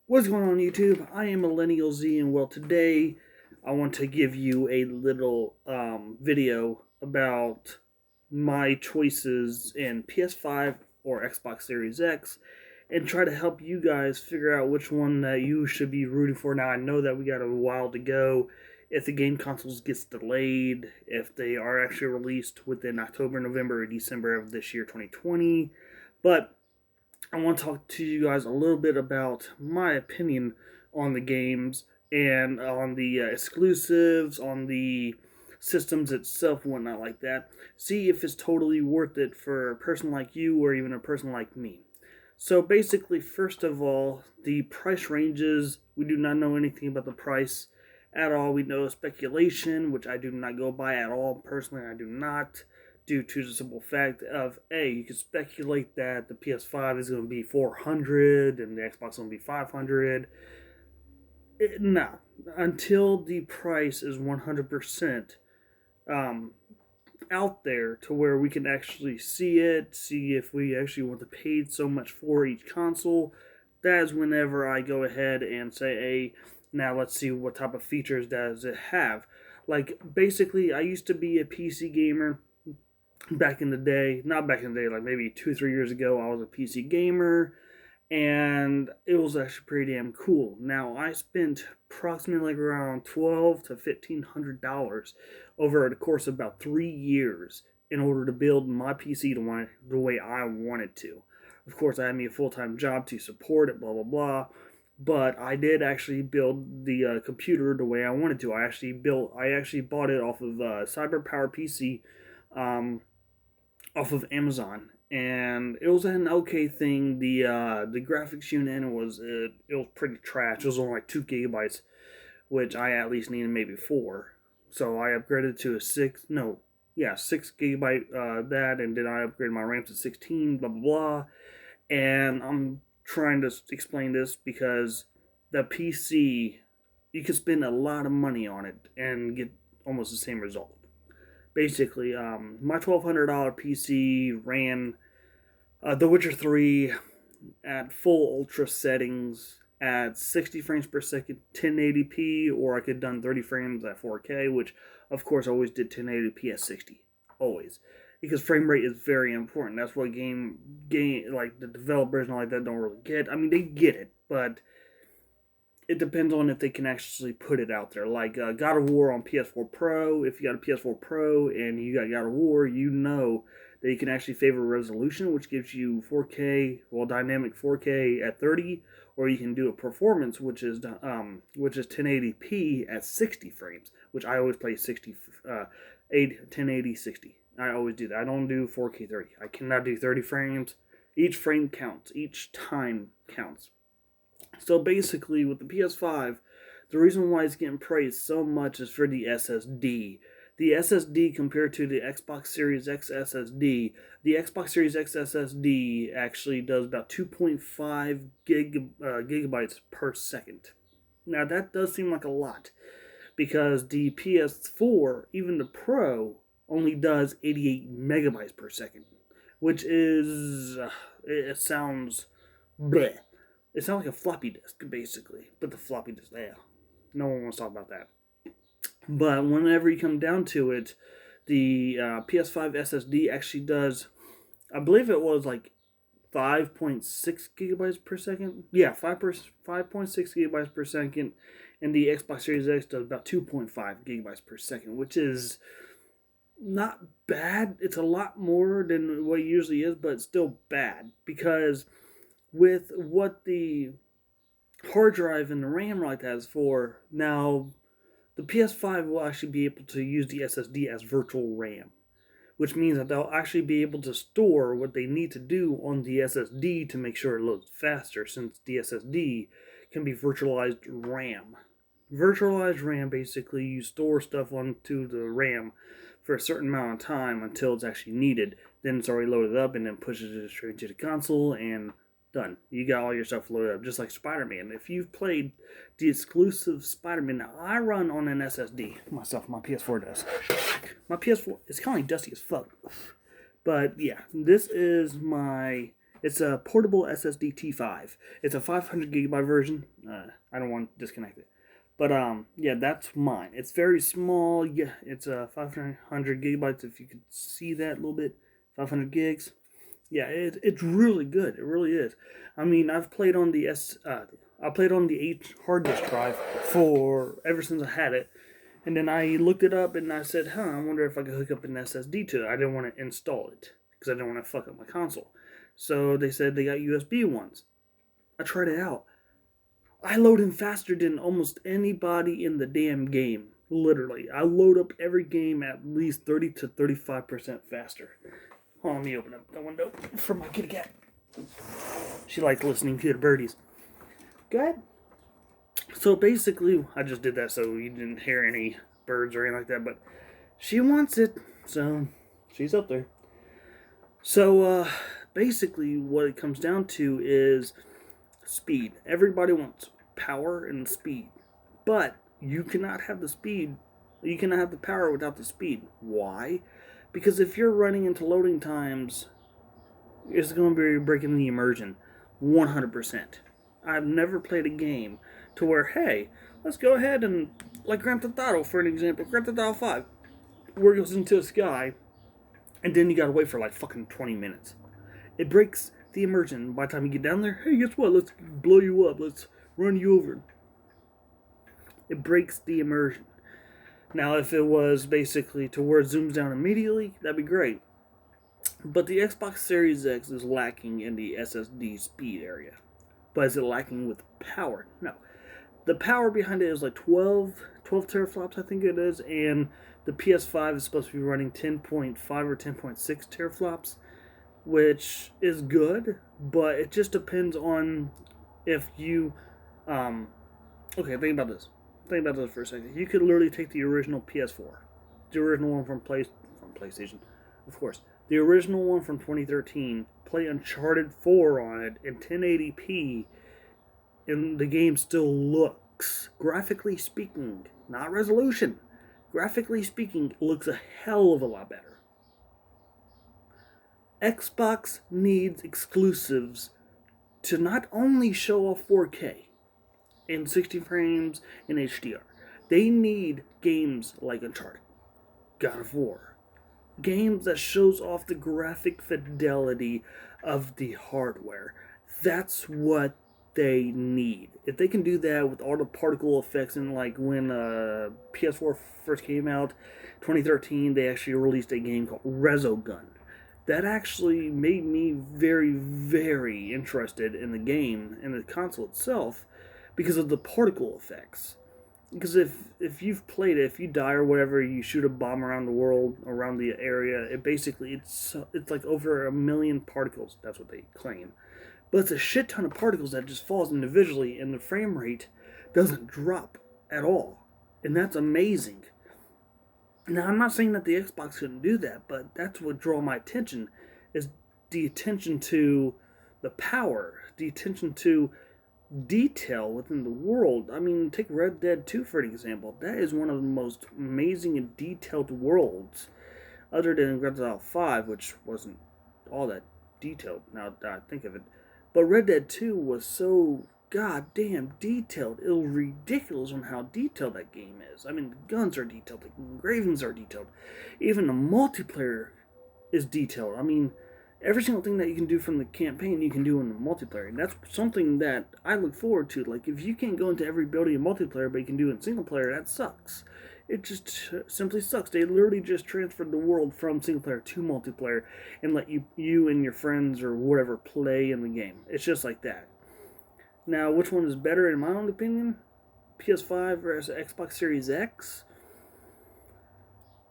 What's going on, YouTube? I am Millennial Z, and well, today I want to give you a little video about my choices in PS5 or Xbox Series X, and try to help you guys figure out which one that you should be rooting for. Now, I know that we got a while to go. If the game consoles gets delayed, if they are actually released within October, November, or December of this year, 2020, but I want to talk to you guys a little bit about my opinion on the games and on the exclusives, on the systems itself, whatnot like that. See if it's totally worth it for a person like you or even a person like me. So basically, first of all, the price ranges. We do not know anything about the price at all. We know speculation, which I do not go by at all. Personally, I do not, due to the simple fact of you can speculate that the PS5 is going to be 400 and the Xbox is going to be 500. No, until the price is 100% um, out there to where we can actually see it, see if we actually want to pay so much for each console. That is whenever I go ahead and say, hey, now let's see what type of features does it have. Like, basically, I used to be a PC gamer back in the day. Not back in the day, like maybe 2 3 years ago, I was a PC gamer, and it was actually pretty damn cool. Now I spent approximately like around $1,200 to $1,500 over the course of about 3 years in order to build my PC the way I wanted to. Of course, I had me a full time job to support it, blah blah blah. But I did actually build the computer the way I wanted to. I actually bought it off of CyberPower PC, um, off of Amazon, and it was an okay thing. The graphics unit it was pretty trash. It was only like 2 gigabytes, which I at least needed maybe four. So I upgraded to a 6 gigabyte that, and then I upgraded my RAM to 16. Blah blah blah. And I'm trying to explain this because the PC, you can spend a lot of money on it and get almost the same result. Basically, my $1,200 PC ran The Witcher 3 at full ultra settings at 60 frames per second, 1080p, or I could have done 30 frames at 4K, which of course I always did 1080p at 60, always, because frame rate is very important. That's what game like the developers and all like that don't really get. I mean, they get it, but it depends on if they can actually put it out there. Like God of War on PS4 Pro. If you got a PS4 Pro and you got God of War, you know that you can actually favor resolution, which gives you 4K, well, dynamic 4K at 30, or you can do a performance, which is 1080p at 60 frames, which I always play 60, 1080 60. I always do that. I don't do 4K 30. I cannot do 30 frames. Each frame counts. Each time counts. So basically, with the PS5, the reason why it's getting praised so much is for the SSD. The SSD compared to the Xbox Series X SSD, the Xbox Series X SSD actually does about 2.5 gigabytes per second. Now, that does seem like a lot because the PS4, even the Pro, only does 88 megabytes per second, which is, it sounds bleh. It sounds like a floppy disk, basically. But the floppy disk, no one wants to talk about that. But whenever you come down to it, the PS5 SSD actually does, I believe it was like 5.6 gigabytes per second. Yeah, 5.6 gigabytes per second. And the Xbox Series X does about 2.5 gigabytes per second, which is not bad. It's a lot more than what it usually is, but it's still bad because with what the hard drive and the RAM like that is for, now the PS5 will actually be able to use the SSD as virtual RAM, which means that they'll actually be able to store what they need to do on the SSD to make sure it loads faster, since the SSD can be virtualized RAM. Virtualized RAM, basically, you store stuff onto the RAM for a certain amount of time until it's actually needed. Then it's already loaded up and then pushes it straight to the console and done. You got all your stuff loaded up, just like Spider-Man. If you've played the exclusive Spider-Man, now I run on an SSD myself. My PS4 does. My PS4 is kind of dusty as fuck, but yeah, this is my It's a portable SSD T5. It's a 500 gigabyte version. I don't want to disconnect it. But yeah, that's mine. It's very small. Yeah, it's a 500 gigabytes. If you could see that a little bit, 500 gigs. Yeah, it's really good. It really is. I mean, I've played on the I played on the 8 hard disk drive for ever since I had it, and then I looked it up and I said, "Huh, I wonder if I could hook up an SSD to it." I didn't want to install it because I didn't want to fuck up my console. So they said they got USB ones. I tried it out. I load in faster than almost anybody in the damn game. Literally, I load up every game at least 30 to 35% faster. Hold on, let me open up the window for my kitty cat. She likes listening to the birdies. Go ahead. So basically, I just did that so you didn't hear any birds or anything like that, but she wants it, so she's up there. So basically, what it comes down to is speed. Everybody wants power and speed, but you cannot have the speed. You cannot have the power without the speed. Why? Because if you're running into loading times, it's going to be breaking the immersion 100%. I've never played a game to where, hey, let's go ahead and, like Grand Theft Auto, for an example, Grand Theft Auto 5, where it goes into the sky, and then you gotta wait for like fucking 20 minutes. It breaks the immersion. By the time you get down there, hey, guess what? Let's blow you up. Let's run you over. It breaks the immersion. Now, if it was basically to where it zooms down immediately, that'd be great. But the Xbox Series X is lacking in the SSD speed area. But is it lacking with power? No. The power behind it is like 12 teraflops, I think it is, and the PS5 is supposed to be running 10.5 or 10.6 teraflops, which is good, but it just depends on if you, okay, think about this. Think about this for a second. You could literally take the original PS4, the original one from PlayStation, of course, the original one from 2013, play Uncharted 4 on it in 1080p, and the game still looks, graphically speaking, not resolution, graphically speaking, looks a hell of a lot better. Xbox needs exclusives to not only show off 4K in 60 frames in HDR, they need games like Uncharted, God of War, games that shows off the graphic fidelity of the hardware. That's what they need. If they can do that with all the particle effects, and like when PS4 first came out, 2013, they actually released a game called Resogun. That actually made me very, very interested in the game and the console itself because of the particle effects. Because if you've played it, if you die or whatever, you shoot a bomb around the world, around the area, it's like over 1 million particles. That's what they claim. But it's a shit ton of particles that just falls individually, and the frame rate doesn't drop at all. And that's amazing. Now, I'm not saying that the Xbox couldn't do that, but that's what drew my attention, is the attention to the power, the attention to detail within the world. I mean, take Red Dead 2 for an example. That is one of the most amazing and detailed worlds, other than Grand Theft Auto 5, which wasn't all that detailed, now that I think of it. But Red Dead 2 was so goddamn detailed. It was ridiculous on how detailed that game is. I mean, the guns are detailed, the engravings are detailed. Even the multiplayer is detailed. I mean, every single thing that you can do from the campaign, you can do in the multiplayer. And that's something that I look forward to. Like, if you can't go into every building in multiplayer, but you can do it in single player, that sucks. It just simply sucks. They literally just transferred the world from single player to multiplayer and let you and your friends or whatever play in the game. It's just like that. Now, which one is better in my own opinion? PS5 versus Xbox Series X?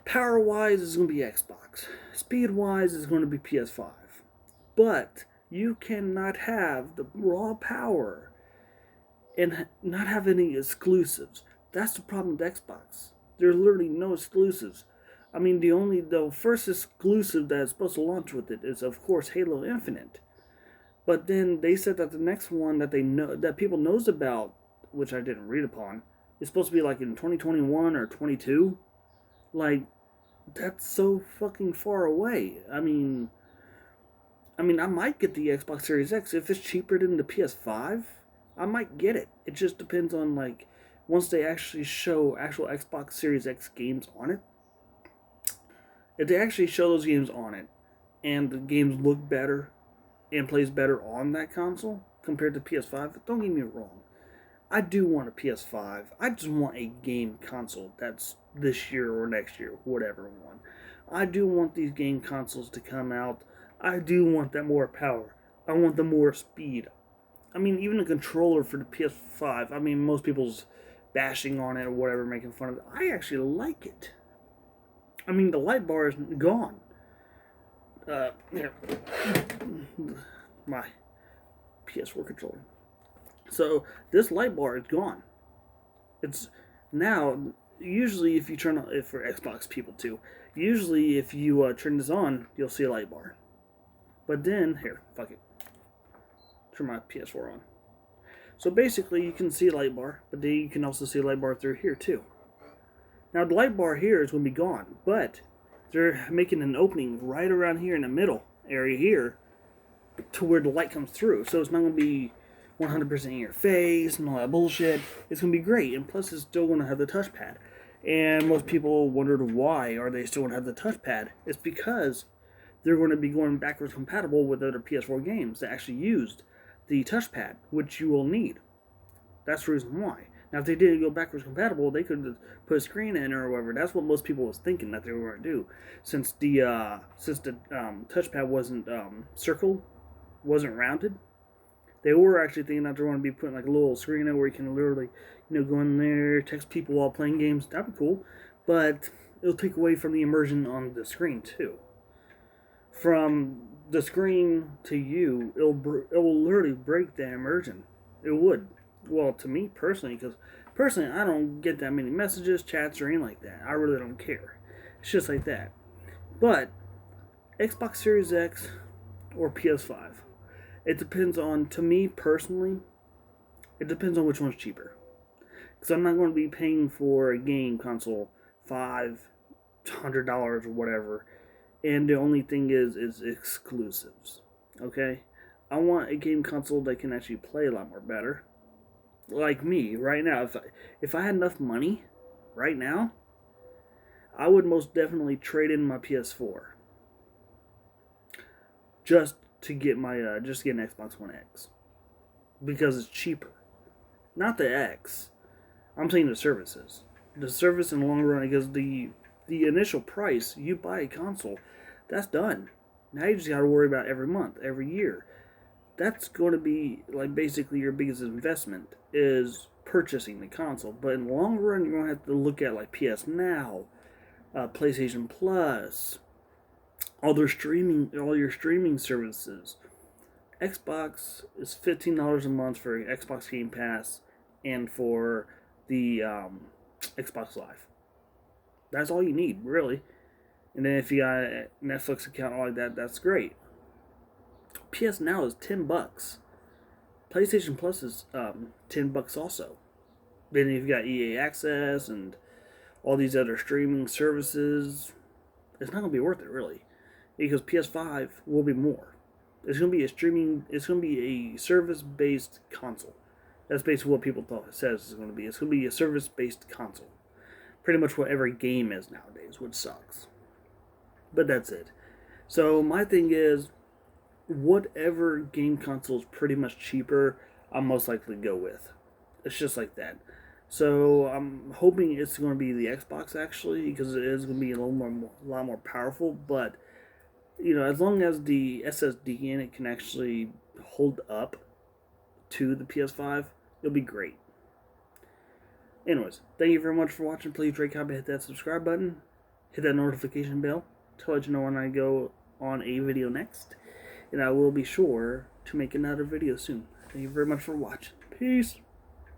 Power-wise, it's going to be Xbox. Speed-wise, it's going to be PS5. But you cannot have the raw power and not have any exclusives. That's the problem with Xbox. There's literally no exclusives. I mean, the first exclusive that is supposed to launch with it is, of course, Halo Infinite. But then they said that the next one that they know, that people knows about, which I didn't read upon, is supposed to be like in 2021 or 22. Like, that's so fucking far away. I mean, I mean, I might get the Xbox Series X if it's cheaper than the PS5. I might get it. It just depends on like once they actually show actual Xbox Series X games on it. If they actually show those games on it, and the games look better and plays better on that console compared to PS5, don't get me wrong. I do want a PS5. I just want a game console that's this year or next year, whatever one. I do want these game consoles to come out. I do want that more power. I want the more speed. I mean, even a controller for the PS5. I mean, most people's bashing on it or whatever, making fun of it. I actually like it. I mean, the light bar is gone. Here, my PS4 controller. So this light bar is gone. It's now usually if you turn on, if for Xbox people too. Usually if you turn this on, you'll see a light bar. But then here, fuck it. Turn my PS4 on. So basically, you can see a light bar, but then you can also see a light bar through here too. Now the light bar here is going to be gone, but they're making an opening right around here in the middle area here to where the light comes through. So it's not going to be 100% in your face and all that bullshit. It's going to be great, and plus it's still going to have the touchpad. And most people wondered why are they still going to have the touchpad. It's because they're going to be going backwards compatible with other PS4 games that actually used the touchpad, which you will need. That's the reason why. Now, if they didn't go backwards compatible, they could put a screen in or whatever. That's what most people was thinking that they were going to do, since the touchpad wasn't circled, wasn't rounded. They were actually thinking that they were going to be putting like a little screen in where you can literally, go in there, text people while playing games. That'd be cool, but it'll take away from the immersion on the screen too. From the screen to you, it will literally break the immersion. It would. Well, to me personally, because personally I don't get that many messages, chats, or anything like that. I really don't care. It's just like that. But Xbox Series X or PS5, it depends on, to me personally, it depends on which one's cheaper. Because I'm not going to be paying for a game console $500 or whatever, and the only thing is exclusives. Okay? I want a game console that can actually play a lot more better. Like me, right now, if I had enough money, right now, I would most definitely trade in my PS4. Just to get my, just to get an Xbox One X. Because it's cheaper. Not the X. I'm saying the services. The service in the long run, because the initial price, you buy a console, that's done. Now you just got to worry about every month, every year. That's going to be like basically your biggest investment is purchasing the console. But in the long run, you're going to have to look at like PS Now, PlayStation Plus, all your streaming services. Xbox is $15 a month for Xbox Game Pass and for the Xbox Live. That's all you need, really. And then if you got a Netflix account all like that, that's great. PS Now is $10. PlayStation Plus is $10 also. Then you've got EA Access and all these other streaming services. It's not going to be worth it, really, because PS5 will be more. It's going to be it's going to be a service-based console. That's basically what people thought it says it's going to be. It's going to be a service-based console. Pretty much what every game is nowadays, which sucks. But that's it. So my thing is, whatever game console is pretty much cheaper, I'll most likely go with. It's just like that. So I'm hoping it's going to be the Xbox, actually, because it is going to be a lot more powerful. But as long as the SSD in it can actually hold up to the PS5, it'll be great. Anyways, thank you very much for watching. Please rate, comment, hit that subscribe button, hit that notification bell to let you know when I go on a video next. And I will be sure to make another video soon. Thank you very much for watching. Peace.